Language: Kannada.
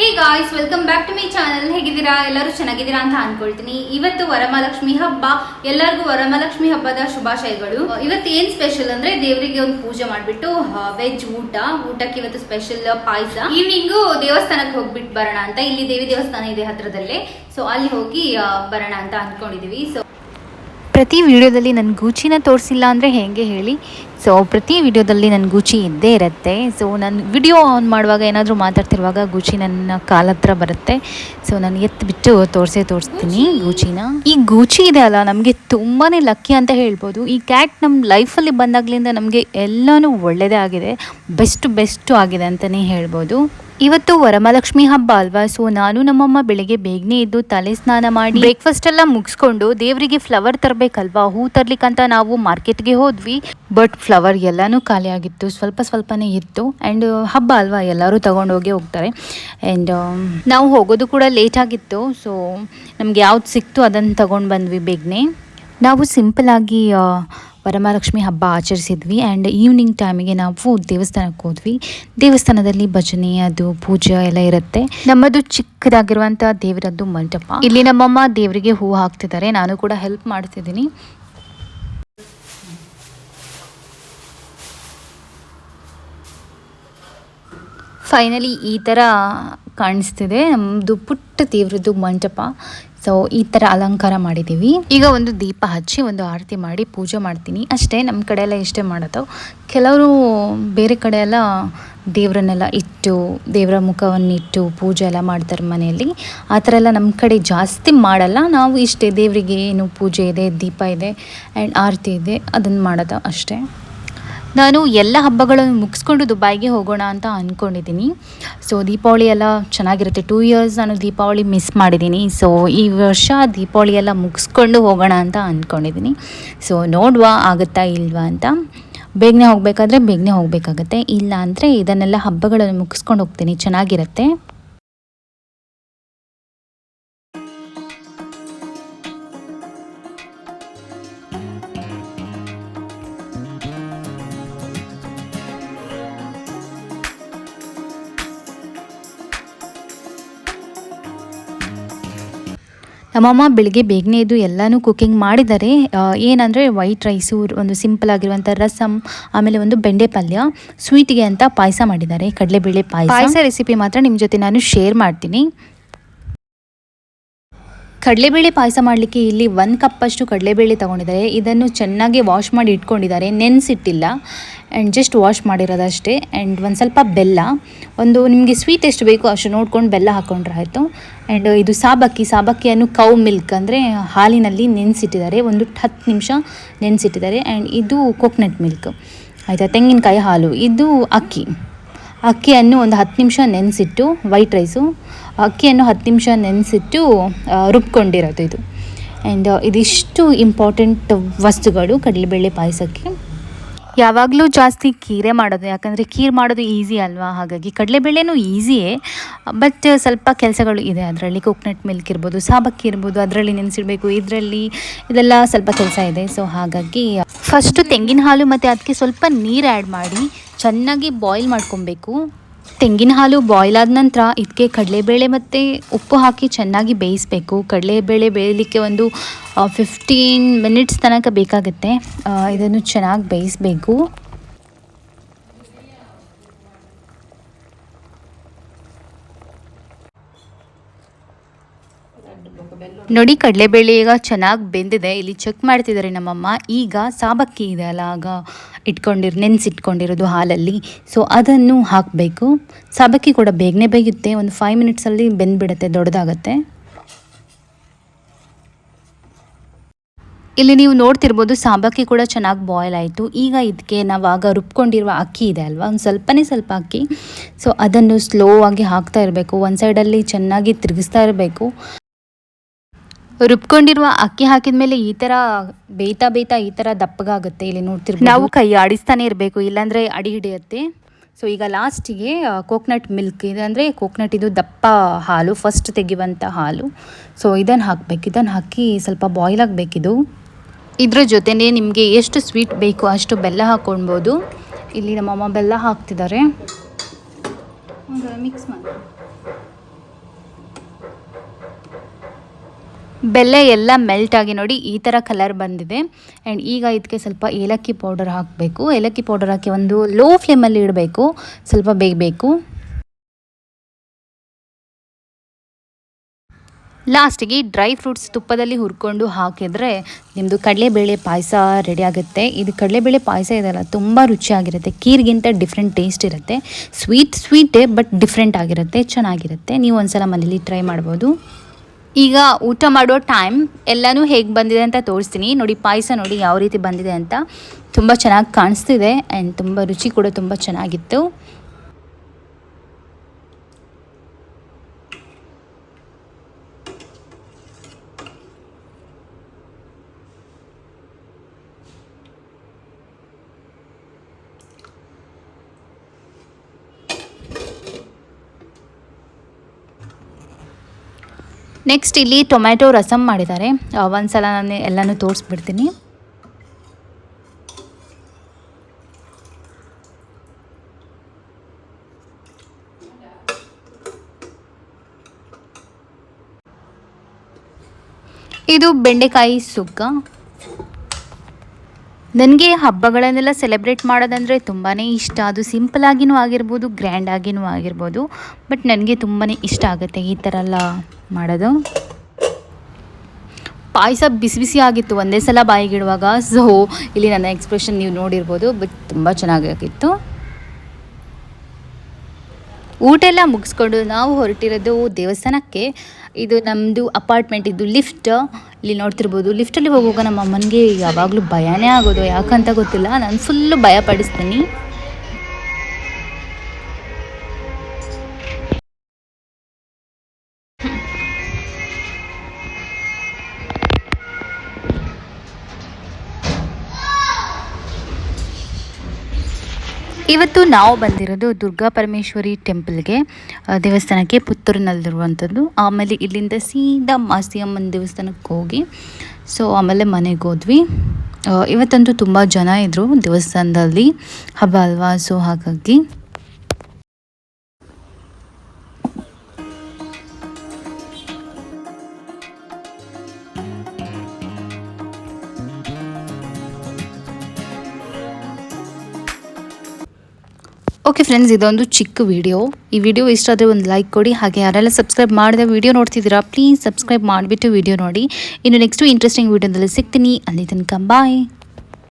Hey guys, welcome back to my channel. ಹೇಗಿದ್ದೀರಾ? ಎಲ್ಲರೂ ಚೆನ್ನಾಗಿದ್ದೀರಾ ಅಂತ ಅನ್ಕೊಳ್ತೀನಿ. ಇವತ್ತು ವರಮಹಾಲಕ್ಷ್ಮಿ ಹಬ್ಬ. ಎಲ್ಲರಿಗೂ ವರಮಹಾಲಕ್ಷ್ಮಿ ಹಬ್ಬದ ಶುಭಾಶಯಗಳು. ಇವತ್ತು ಏನ್ ಸ್ಪೆಷಲ್ ಅಂದ್ರೆ ದೇವರಿಗೆ ಒಂದು ಪೂಜೆ ಮಾಡ್ಬಿಟ್ಟು ವೆಜ್ ಊಟಕ್ಕೆ ಇವತ್ತು ಸ್ಪೆಷಲ್ ಪಾಯಸ. ಈವ್ನಿಂಗು ದೇವಸ್ಥಾನಕ್ಕೆ ಹೋಗ್ಬಿಟ್ಟು ಬರೋಣ ಅಂತ. ಇಲ್ಲಿ ದೇವಿ ದೇವಸ್ಥಾನ ಇದೆ ಹತ್ರದಲ್ಲೇ, ಸೊ ಅಲ್ಲಿ ಹೋಗಿ ಬರೋಣ ಅಂತ ಅನ್ಕೊಂಡಿದೀವಿ. ಸೊ ಪ್ರತಿ ವಿಡಿಯೋದಲ್ಲಿ ನನ್ನ ಗೂಚಿನ ತೋರಿಸಿಲ್ಲ ಅಂದರೆ ಹೇಗೆ ಹೇಳಿ. ಸೊ ಪ್ರತಿ ವಿಡಿಯೋದಲ್ಲಿ ನನ್ನ ಗೂಚಿ ಇದ್ದೇ ಇರುತ್ತೆ. ಸೊ ನಾನು ವಿಡಿಯೋ ಆನ್ ಮಾಡುವಾಗ ಏನಾದರೂ ಮಾತಾಡ್ತಿರುವಾಗ ಗೂಚಿ ನನ್ನ ಕಾಲ ಹತ್ರ ಬರುತ್ತೆ. ಸೊ ನಾನು ಎತ್ತಿಬಿಟ್ಟು ತೋರಿಸ್ತೀನಿ ಗೂಚಿನ. ಈ ಗೂಚಿ ಇದೆ ಅಲ್ಲ, ನಮಗೆ ತುಂಬಾ ಲಕ್ಕಿ ಅಂತ ಹೇಳ್ಬೋದು. ಈ ಕ್ಯಾಟ್ ನಮ್ಮ ಲೈಫಲ್ಲಿ ಬಂದಾಗಲಿಂದ ನಮಗೆ ಎಲ್ಲನೂ ಒಳ್ಳೆಯದೇ ಆಗಿದೆ, ಬೆಸ್ಟು ಆಗಿದೆ ಅಂತಲೇ ಹೇಳ್ಬೋದು. ಇವತ್ತು ವರಮಹಾಲಕ್ಷ್ಮಿ ಹಬ್ಬ ಅಲ್ವಾ, ಸೊ ನಾನು ನಮ್ಮಮ್ಮ ಬೆಳಿಗ್ಗೆ ಬೇಗನೆ ಎದ್ದು ತಲೆ ಸ್ನಾನ ಮಾಡಿ ಬ್ರೇಕ್ಫಾಸ್ಟ್ ಎಲ್ಲ ಮುಗಿಸ್ಕೊಂಡು ದೇವರಿಗೆ ಫ್ಲವರ್ ತರಬೇಕಲ್ವಾ, ಹೂ ತರ್ಲಿಕ್ಕಂತ ನಾವು ಮಾರ್ಕೆಟ್ಗೆ ಹೋದ್ವಿ. ಬಟ್ ಫ್ಲವರ್ ಎಲ್ಲನೂ ಖಾಲಿ ಆಗಿತ್ತು, ಸ್ವಲ್ಪನೇ ಇತ್ತು. ಆ್ಯಂಡ್ ಹಬ್ಬ ಅಲ್ವಾ, ಎಲ್ಲರೂ ತಗೊಂಡೋಗೇ ಹೋಗ್ತಾರೆ. ಆ್ಯಂಡ್ ನಾವು ಹೋಗೋದು ಕೂಡ ಲೇಟ್ ಆಗಿತ್ತು. ಸೊ ನಮ್ಗೆ ಯಾವ್ದು ಸಿಕ್ತು ಅದನ್ನು ತಗೊಂಡು ಬಂದ್ವಿ ಬೇಗನೆ. ನಾವು ಸಿಂಪಲಾಗಿ ವರಮಹಾಲಕ್ಷ್ಮಿ ಹಬ್ಬ ಆಚರಿಸಿದ್ವಿ. ಆ್ಯಂಡ್ ಈವ್ನಿಂಗ್ ಟೈಮಿಗೆ ನಾವು ದೇವಸ್ಥಾನಕ್ಕೆ ಹೋದ್ವಿ. ದೇವಸ್ಥಾನದಲ್ಲಿ ಭಜನೆ, ಅದು ಪೂಜೆ ಎಲ್ಲ ಇರುತ್ತೆ. ನಮ್ಮದು ಚಿಕ್ಕದಾಗಿರುವಂಥ ದೇವರದ್ದು ಮಂಟಪ. ಇಲ್ಲಿ ನಮ್ಮಮ್ಮ ದೇವರಿಗೆ ಹೂ ಹಾಕ್ತಿದ್ದಾರೆ, ನಾನು ಕೂಡ ಹೆಲ್ಪ್ ಮಾಡ್ತಿದ್ದೀನಿ. ಫೈನಲಿ ಈ ಥರ ಕಾಣಿಸ್ತಿದೆ ನಮ್ಮದು ಪುಟ್ಟ ದೇವ್ರದ್ದು ಮಂಟಪ. ಸೊ ಈ ಥರ ಅಲಂಕಾರ ಮಾಡಿದ್ದೀವಿ. ಈಗ ಒಂದು ದೀಪ ಹಚ್ಚಿ ಒಂದು ಆರತಿ ಮಾಡಿ ಪೂಜೆ ಮಾಡ್ತೀನಿ ಅಷ್ಟೇ. ನಮ್ಮ ಕಡೆ ಎಲ್ಲ ಇಷ್ಟೇ ಮಾಡೋದು. ಕೆಲವರು ಬೇರೆ ಕಡೆ ಎಲ್ಲ ದೇವರನ್ನೆಲ್ಲ ಇಟ್ಟು ದೇವರ ಮುಖವನ್ನಿಟ್ಟು ಪೂಜೆ ಎಲ್ಲ ಮಾಡ್ತಾರೆ ಮನೆಯಲ್ಲಿ. ಆ ಥರ ಎಲ್ಲ ನಮ್ಮ ಕಡೆ ಜಾಸ್ತಿ ಮಾಡಲ್ಲ. ನಾವು ಇಷ್ಟೇ, ದೇವರಿಗೆ ಏನು ಪೂಜೆ ಇದೆ, ದೀಪ ಇದೆ ಆ್ಯಂಡ್ ಆರತಿ ಇದೆ, ಅದನ್ನು ಮಾಡೋದು ಅಷ್ಟೇ. ನಾನು ಎಲ್ಲ ಹಬ್ಬಗಳನ್ನು ಮುಗಿಸ್ಕೊಂಡು ದುಬೈಗೆ ಹೋಗೋಣ ಅಂತ ಅಂದ್ಕೊಂಡಿದ್ದೀನಿ. ಸೊ ದೀಪಾವಳಿ ಎಲ್ಲ ಚೆನ್ನಾಗಿರುತ್ತೆ. 2 ಇಯರ್ಸ್ ನಾನು ದೀಪಾವಳಿ ಮಿಸ್ ಮಾಡಿದ್ದೀನಿ. ಸೊ ಈ ವರ್ಷ ದೀಪಾವಳಿ ಎಲ್ಲ ಮುಗಿಸ್ಕೊಂಡು ಹೋಗೋಣ ಅಂತ ಅಂದ್ಕೊಂಡಿದ್ದೀನಿ. ಸೊ ನೋಡುವ ಆಗುತ್ತಾ ಇಲ್ವಾ ಅಂತ. ಬೇಗನೆ ಹೋಗಬೇಕಾದ್ರೆ ಬೇಗನೆ ಹೋಗಬೇಕಾಗತ್ತೆ, ಇಲ್ಲ ಅಂದರೆ ಇದನ್ನೆಲ್ಲ ಹಬ್ಬಗಳನ್ನು ಮುಗಿಸ್ಕೊಂಡು ಹೋಗ್ತೀನಿ, ಚೆನ್ನಾಗಿರುತ್ತೆ. ನಮ್ಮಮ್ಮ ಬೆಳಿಗ್ಗೆ ಬೇಗನೆ ಎದ್ದು ಎಲ್ಲನೂ ಕುಕ್ಕಿಂಗ್ ಮಾಡಿದ್ದಾರೆ. ಏನಂದರೆ ವೈಟ್ ರೈಸು, ಒಂದು ಸಿಂಪಲ್ ಆಗಿರುವಂಥ ರಸಮ್, ಆಮೇಲೆ ಒಂದು ಬೆಂಡೆ ಪಲ್ಯ, ಸ್ವೀಟಿಗೆ ಅಂತ ಪಾಯಸ ಮಾಡಿದ್ದಾರೆ, ಕಡಲೆಬೇಳೆ ಪಾಯಸ ರೆಸಿಪಿ ಮಾತ್ರ ನಿಮ್ಮ ಜೊತೆ ನಾನು ಶೇರ್ ಮಾಡ್ತೀನಿ. ಕಡಲೆಬೇಳೆ ಪಾಯಸ ಮಾಡಲಿಕ್ಕೆ ಇಲ್ಲಿ 1 ಕಪ್ಪಷ್ಟು ಕಡಲೆಬೇಳೆ ತೊಗೊಂಡಿದ್ದಾರೆ. ಇದನ್ನು ಚೆನ್ನಾಗಿ ವಾಶ್ ಮಾಡಿ ಇಟ್ಕೊಂಡಿದ್ದಾರೆ, ನೆನೆಸಿಟ್ಟಿಲ್ಲ. ಆ್ಯಂಡ್ ಜಸ್ಟ್ ವಾಶ್ ಮಾಡಿರೋದಷ್ಟೇ. ಆ್ಯಂಡ್ ಒಂದು ಸ್ವಲ್ಪ ಬೆಲ್ಲ, ಒಂದು ನಿಮಗೆ ಸ್ವೀಟ್ ಎಷ್ಟು ಬೇಕು ಅಷ್ಟು ನೋಡ್ಕೊಂಡು ಬೆಲ್ಲ ಹಾಕ್ಕೊಂಡ್ರೆ ಆಯಿತು. ಆ್ಯಂಡ್ ಇದು ಸಾಬಕ್ಕಿಯನ್ನು ಕೌ ಮಿಲ್ಕ್ ಅಂದರೆ ಹಾಲಿನಲ್ಲಿ ನೆನೆಸಿಟ್ಟಿದ್ದಾರೆ, ಒಂದು 10 ನಿಮಿಷ ನೆನೆಸಿಟ್ಟಿದ್ದಾರೆ. ಆ್ಯಂಡ್ ಇದು ಕೋಕೋನಟ್ ಮಿಲ್ಕ್ ಆಯಿತಾ, ತೆಂಗಿನಕಾಯಿ ಹಾಲು. ಇದು ಅಕ್ಕಿಯನ್ನು ಒಂದು 10 ನಿಮಿಷ ನೆನೆಸಿಟ್ಟು, ವೈಟ್ ರೈಸು ಅಕ್ಕಿಯನ್ನು 10 ನಿಮಿಷ ನೆನೆಸಿಟ್ಟು ರುಬ್ಕೊಂಡಿರೋದು ಇದು. ಆ್ಯಂಡ್ ಇದಿಷ್ಟು ಇಂಪಾರ್ಟೆಂಟ್ ವಸ್ತುಗಳು ಕಡಲೆಬೇಳೆ ಪಾಯಸಕ್ಕೆ. ಯಾವಾಗಲೂ ಜಾಸ್ತಿ ಕೀರೆ ಮಾಡೋದು, ಯಾಕಂದರೆ ಕೀರು ಮಾಡೋದು ಈಸಿ ಅಲ್ವಾ, ಹಾಗಾಗಿ ಕಡಲೆಬೇಳೆನೂ ಈಸಿಯೇ, ಬಟ್ ಸ್ವಲ್ಪ ಕೆಲಸಗಳು ಇದೆ ಅದರಲ್ಲಿ. ಕೋಕೋನಟ್ ಮಿಲ್ಕ್ ಇರ್ಬೋದು, ಸಾಬಕ್ಕಿ ಇರ್ಬೋದು, ಅದರಲ್ಲಿ ನೆನೆಸಿಡಬೇಕು, ಇದೆಲ್ಲ ಸ್ವಲ್ಪ ಕೆಲಸ ಇದೆ. ಸೊ ಹಾಗಾಗಿ ಫಸ್ಟು ತೆಂಗಿನ ಹಾಲು ಮತ್ತು ಅದಕ್ಕೆ ಸ್ವಲ್ಪ ನೀರು ಆ್ಯಡ್ ಮಾಡಿ ಚೆನ್ನಾಗಿ ಬಾಯ್ಲ್ ಮಾಡ್ಕೊಬೇಕು. ತೆಂಗಿನ ಹಾಲು ಬಾಯ್ಲ್ ಆದ ನಂತರ ಇದಕ್ಕೆ ಕಡಲೆಬೇಳೆ ಮತ್ತು ಉಪ್ಪು ಹಾಕಿ ಚೆನ್ನಾಗಿ ಬೇಯಿಸಬೇಕು. ಕಡಲೆಬೇಳೆ ಬೇಯಲಿಕ್ಕೆ ಒಂದು 15 ಮಿನಿಟ್ಸ್ ತನಕ ಬೇಕಾಗುತ್ತೆ. ಇದನ್ನು ಚೆನ್ನಾಗಿ ಬೇಯಿಸಬೇಕು. ನೋಡಿ, ಕಡಲೆಬೇಳೆ ಈಗ ಚೆನ್ನಾಗಿ ಬೆಂದಿದೆ. ಇಲ್ಲಿ ಚೆಕ್ ಮಾಡ್ತಿದ್ದಾರೆ ನಮ್ಮಮ್ಮ. ಈಗ ಸಾಬಕ್ಕಿ ಇದೆ ಅಲ್ಲ, ಆಗ ನೆನೆಸಿಟ್ಕೊಂಡಿರೋದು ಹಾಲಲ್ಲಿ, ಸೊ ಅದನ್ನು ಹಾಕಬೇಕು. ಸಾಬಕ್ಕಿ ಕೂಡ ಬೇಗನೆ ಬೇಯುತ್ತೆ, ಒಂದು 5 ಮಿನಿಟ್ಸಲ್ಲಿ ಬೆಂದ್ಬಿಡುತ್ತೆ, ದೊಡ್ಡದಾಗತ್ತೆ. ಇಲ್ಲಿ ನೀವು ನೋಡ್ತಿರ್ಬೋದು, ಸಾಬಕ್ಕಿ ಕೂಡ ಚೆನ್ನಾಗಿ ಬಾಯ್ಲ್ ಆಯಿತು. ಈಗ ಇದಕ್ಕೆ ನಾವು ಆಗ ರುಬ್ಕೊಂಡಿರುವ ಅಕ್ಕಿ ಇದೆ ಅಲ್ವಾ, ಒಂದು ಸ್ವಲ್ಪ ಅಕ್ಕಿ, ಸೊ ಅದನ್ನು ಸ್ಲೋ ಆಗಿ ಹಾಕ್ತಾ ಇರಬೇಕು. ಒಂದು ಸೈಡಲ್ಲಿ ಚೆನ್ನಾಗಿ ತಿರುಗಿಸ್ತಾ ಇರಬೇಕು. ರುಬ್ಕೊಂಡಿರುವ ಅಕ್ಕಿ ಹಾಕಿದ ಮೇಲೆ ಈ ಥರ ಬೇಯ್ತಾ ಈ ಥರ ದಪ್ಪಗಾಗುತ್ತೆ. ಇಲ್ಲಿ ನೋಡ್ತಿರ್ಬೋದು, ನಾವು ಕೈ ಆಡಿಸ್ತಾನೆ ಇರಬೇಕು, ಇಲ್ಲಾಂದರೆ ಅಡಿ ಹಿಡಿಯುತ್ತೆ. ಸೊ ಈಗ ಲಾಸ್ಟಿಗೆ ಕೋಕೋನಟ್ ಮಿಲ್ಕ್ ಇದೆ, ಅಂದರೆ ಕೋಕೋನಟ್ ಇದು ದಪ್ಪ ಹಾಲು, ಫಸ್ಟ್ ತೆಗೆಯುವಂಥ ಹಾಲು. ಸೊ ಇದನ್ನು ಹಾಕಬೇಕು. ಇದನ್ನು ಹಾಕಿ ಸ್ವಲ್ಪ ಬಾಯ್ಲ್ ಆಗಬೇಕಿದು. ಇದ್ರ ಜೊತೆನೇ ನಿಮಗೆ ಎಷ್ಟು ಸ್ವೀಟ್ ಬೇಕು ಅಷ್ಟು ಬೆಲ್ಲ ಹಾಕ್ಕೊಳ್ಬೋದು. ಇಲ್ಲಿ ನಮ್ಮಮ್ಮ ಬೆಲ್ಲ ಹಾಕ್ತಿದ್ದಾರೆ, ಮಿಕ್ಸ್ ಮಾಡಿ. ಬೆಲ್ಲ ಎಲ್ಲ ಮೆಲ್ಟ್ ಆಗಿ ನೋಡಿ ಈ ಥರ ಕಲರ್ ಬಂದಿದೆ. ಆ್ಯಂಡ್ ಈಗ ಇದಕ್ಕೆ ಸ್ವಲ್ಪ ಏಲಕ್ಕಿ ಪೌಡರ್ ಹಾಕಬೇಕು. ಏಲಕ್ಕಿ ಪೌಡರ್ ಹಾಕಿ ಒಂದು ಲೋ ಫ್ಲೇಮಲ್ಲಿ ಇಡಬೇಕು, ಸ್ವಲ್ಪ ಬೇಯಬೇಕು. ಲಾಸ್ಟಿಗೆ ಡ್ರೈ ಫ್ರೂಟ್ಸ್ ತುಪ್ಪದಲ್ಲಿ ಹುರ್ಕೊಂಡು ಹಾಕಿದರೆ ನಿಮ್ಮದು ಕಡಲೆಬೇಳೆ ಪಾಯಸ ರೆಡಿ ಆಗುತ್ತೆ. ಇದು ಕಡಲೆಬೇಳೆ ಪಾಯಸ ಇದೆಲ್ಲ ತುಂಬ ರುಚಿಯಾಗಿರುತ್ತೆ. ಖೀರ್ಗಿಂತ ಡಿಫ್ರೆಂಟ್ ಟೇಸ್ಟ್ ಇರುತ್ತೆ. ಸ್ವೀಟೇ ಬಟ್ ಡಿಫ್ರೆಂಟ್ ಆಗಿರುತ್ತೆ, ಚೆನ್ನಾಗಿರುತ್ತೆ. ನೀವು ಒಂದ್ಸಲ ಮನೇಲಿ ಟ್ರೈ ಮಾಡ್ಬೋದು. ಈಗ ಊಟ ಮಾಡೋ ಟೈಮ್. ಎಲ್ಲನೂ ಹೇಗೆ ಬಂದಿದೆ ಅಂತ ತೋರಿಸ್ತೀನಿ ನೋಡಿ. ಪಾಯಸ ನೋಡಿ ಯಾವ ರೀತಿ ಬಂದಿದೆ ಅಂತ, ತುಂಬ ಚೆನ್ನಾಗಿ ಕಾಣಿಸ್ತಿದೆ ಆ್ಯಂಡ್ ತುಂಬ ರುಚಿ ಕೂಡ ತುಂಬ ಚೆನ್ನಾಗಿತ್ತು. ನೆಕ್ಸ್ಟ್ ಇಲ್ಲಿ ಟೊಮ್ಯಾಟೊ ರಸಮ್ ಮಾಡಿದ್ದಾರೆ. ಒಂದ್ಸಲ ನಾನು ಎಲ್ಲನೂ ತೋರಿಸ್ಬಿಡ್ತೀನಿ. ಇದು ಬೆಂಡೆಕಾಯಿ ಸುಕ್ಕ. ನನಗೆ ಹಬ್ಬಗಳನ್ನೆಲ್ಲ ಸೆಲೆಬ್ರೇಟ್ ಮಾಡೋದಂದರೆ ತುಂಬಾ ಇಷ್ಟ. ಅದು ಸಿಂಪಲಾಗಿಯೂ ಆಗಿರ್ಬೋದು, ಗ್ರ್ಯಾಂಡಾಗಿಯೂ ಆಗಿರ್ಬೋದು. ಬಟ್ ನನಗೆ ತುಂಬಾ ಇಷ್ಟ ಆಗುತ್ತೆ ಈ ಥರ ಎಲ್ಲ ಮಾಡೋದು. ಪಾಯಸ ಬಿಸಿ ಬಿಸಿ ಆಗಿತ್ತು ಒಂದೇ ಸಲ ಬಾಯಿಗಿಡುವಾಗ. ಸೊ ಇಲ್ಲಿ ನನ್ನ ಎಕ್ಸ್ಪ್ರೆಷನ್ ನೀವು ನೋಡಿರ್ಬೋದು. ಬಟ್ ತುಂಬ ಚೆನ್ನಾಗಿತ್ತು. ಊಟ ಎಲ್ಲ ಮುಗಿಸ್ಕೊಂಡು ನಾವು ಹೊರಟಿರೋದು ದೇವಸ್ಥಾನಕ್ಕೆ. ಇದು ನಮ್ಮದು ಅಪಾರ್ಟ್ಮೆಂಟ್, ಇದು ಲಿಫ್ಟ್. ಇಲ್ಲಿ ನೋಡ್ತಿರ್ಬೋದು. ಲಿಫ್ಟಲ್ಲಿ ಹೋಗುವಾಗ ನಮ್ಮ ಅಮ್ಮನಿಗೆ ಯಾವಾಗಲೂ ಭಯನೇ ಆಗೋದು, ಯಾಕಂತ ಗೊತ್ತಿಲ್ಲ. ನಾನು ಫುಲ್ಲು ಭಯ ಪಡಿಸ್ತೀನಿ. ಇವತ್ತು ನಾವು ಬಂದಿರೋದು ದುರ್ಗಾ ಪರಮೇಶ್ವರಿ ಟೆಂಪಲ್ಗೆ, ದೇವಸ್ಥಾನಕ್ಕೆ, ಪುತ್ತೂರಿನಲ್ಲಿರುವಂಥದ್ದು. ಆಮೇಲೆ ಇಲ್ಲಿಂದ ಸೀದಾ ಮಾಸ್ತಿಯಮ್ಮನ ದೇವಸ್ಥಾನಕ್ಕೆ ಹೋಗಿ ಸೊ ಆಮೇಲೆ ಮನೆಗೆ ಹೋದ್ವಿ. ಇವತ್ತಂತೂ ತುಂಬ ಜನ ಇದ್ದರು ದೇವಸ್ಥಾನದಲ್ಲಿ, ಹಬ್ಬ ಅಲ್ವಾ. ಸೊ ಹಾಗಾಗಿ ಓಕೆ ಫ್ರೆಂಡ್ಸ್, ಇದೊಂದು ಚಿಕ್ಕ ವಿಡಿಯೋ. ಈ ವಿಡಿಯೋ ಇಷ್ಟ ಆದರೆ ಒಂದು ಲೈಕ್ ಕೊಡಿ. ಹಾಗೆ ಯಾರೆಲ್ಲ ಸಬ್ಸ್ಕ್ರೈಬ್ ಮಾಡಿದೆ ವಿಡಿಯೋ ನೋಡ್ತಿದ್ದೀರಾ, ಪ್ಲೀಸ್ ಸಬ್ಸ್ಕ್ರೈಬ್ ಮಾಡಿಬಿಟ್ಟು ವಿಡಿಯೋ ನೋಡಿ. ಇನ್ನು ನೆಕ್ಸ್ಟು ಇಂಟ್ರೆಸ್ಟಿಂಗ್ ವಿಡಿಯೋದಲ್ಲಿ ಸಿಗ್ತೀನಿ. ಅಲ್ಲಿ ತನಕ ಬಾಯ್.